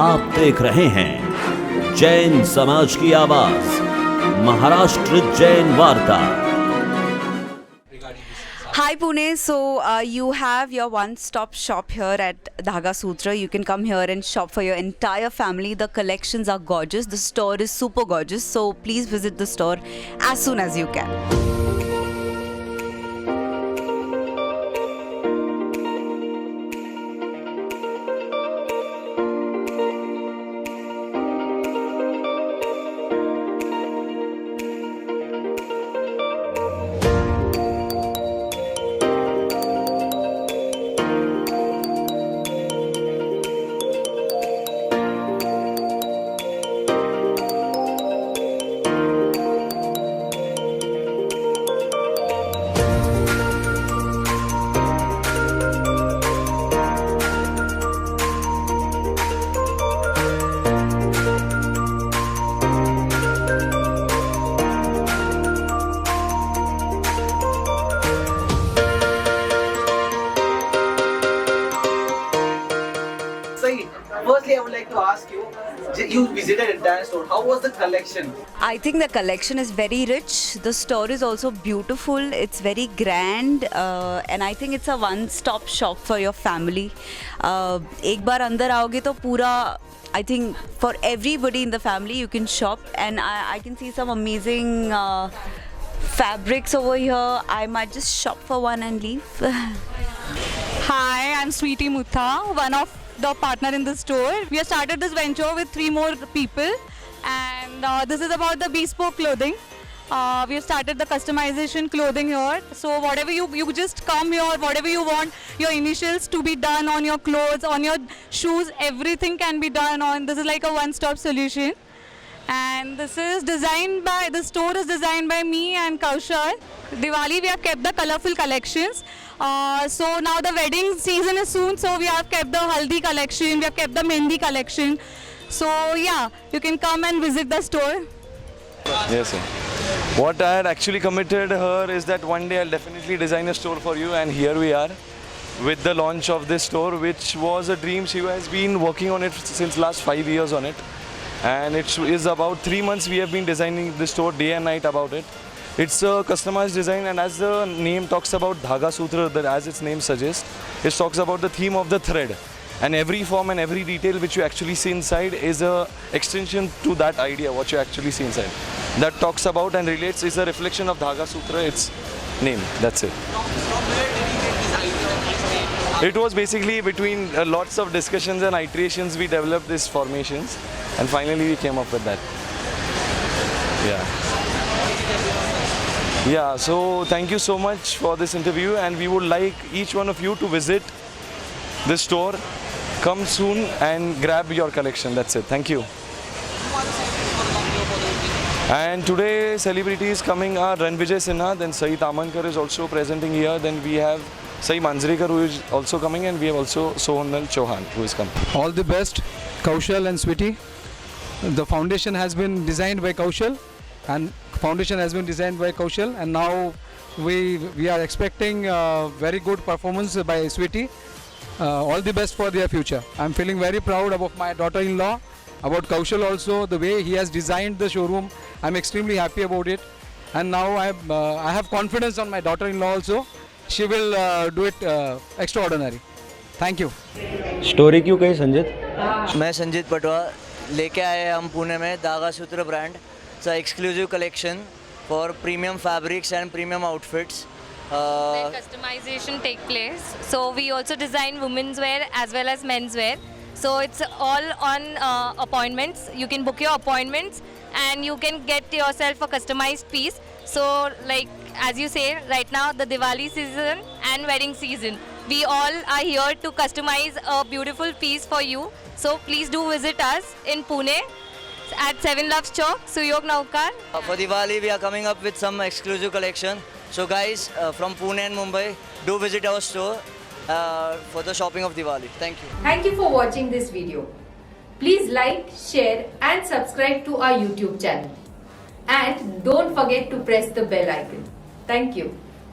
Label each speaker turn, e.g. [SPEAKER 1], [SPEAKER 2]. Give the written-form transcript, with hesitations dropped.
[SPEAKER 1] आप देख रहे हैं जैन समाज की आवाज, महाराष्ट्र जैन वार्ता।
[SPEAKER 2] Hi Pune, so you have your one-stop shop here at Dhaga Sutra. You can come here and shop for your entire family. The collections are gorgeous. The store is super gorgeous. So please visit the store as soon as you can.
[SPEAKER 3] Firstly, I would like to ask you, you visited entire store. How was the collection?
[SPEAKER 2] I think the collection is very rich. The store is also beautiful. It's very grand, and I think it's a one-stop shop for your family. एक बार अंदर आओगे तो पूरा, I think for everybody in the family you can shop, and I can see some amazing fabrics over here. I might just shop for one and leave.
[SPEAKER 4] Hi, I'm Sweetie Mutha, one of the partner in the store. We have started this venture with 3 more people, and this is about the bespoke clothing. We have started the customization clothing here. So whatever you just come here, whatever you want, your initials to be done on your clothes, on your shoes, everything can be done on. This is like a one-stop solution. And this is designed by, the store is designed by me and Kaushal. Diwali, we have kept the colorful collections. So now the wedding season is soon, so we have kept the Haldi collection, we have kept the Mehndi collection. So yeah, you can come and visit the store.
[SPEAKER 5] Yes, sir. What I had actually committed her is that one day I'll definitely design a store for you, and here we are with the launch of this store, which was a dream. She has been working on it since last 5 years on it, and it is about 3 months we have been designing the store day and night about it. It's a customized design, and as the name talks about Dhaga Sutra, that as its name suggests, it talks about the theme of the thread. And every form and every detail which you actually see inside is a extension to that idea, what you actually see inside. That talks about and relates, is a reflection of Dhaga Sutra, its name, that's it. It was basically between lots of discussions and iterations we developed these formations, and finally we came up with that. Yeah, so thank you so much for this interview, and we would like each one of you to visit this store. Come soon and grab your collection. That's it. Thank you. And today celebrities coming are Ranvijay Sinha, then Sai Tamankar is also presenting here. Then we have Sai Manjrekar who is also coming, and we have also Sohanal Chauhan who is coming.
[SPEAKER 6] All the best, Kaushal and Sweetie. The foundation has been designed by Kaushal, and now we are expecting very good performance by Sweetie. All the best for their future. I'm feeling very proud about my daughter-in-law, about Kaushal also, the way he has designed the showroom. I'm extremely happy about it, and now I have confidence on my daughter-in-law also. She will do it extraordinary. Thank you.
[SPEAKER 7] Story क्यों कही संजित?
[SPEAKER 8] मैं संजित पटवा, लेके आए हम पुणे में धागा सूत्र brand. It's an exclusive collection for premium fabrics and premium outfits.
[SPEAKER 9] Where customization take place. So we also design women's wear as well as men's wear. So it's all on appointments. You can book your appointments and you can get yourself a customized piece. So like as you say, right now the Diwali season and wedding season, we all are here to customize a beautiful piece for you. So please do visit us in Pune at 7 Loves Chowk, Suyog Naukar.
[SPEAKER 8] For Diwali, we are coming up with some exclusive collection. So guys from Pune and Mumbai, do visit our store for the shopping of Diwali. Thank you.
[SPEAKER 10] Thank you for watching this video. Please like, share and subscribe to our YouTube channel. And don't forget to press the bell icon. Thank you.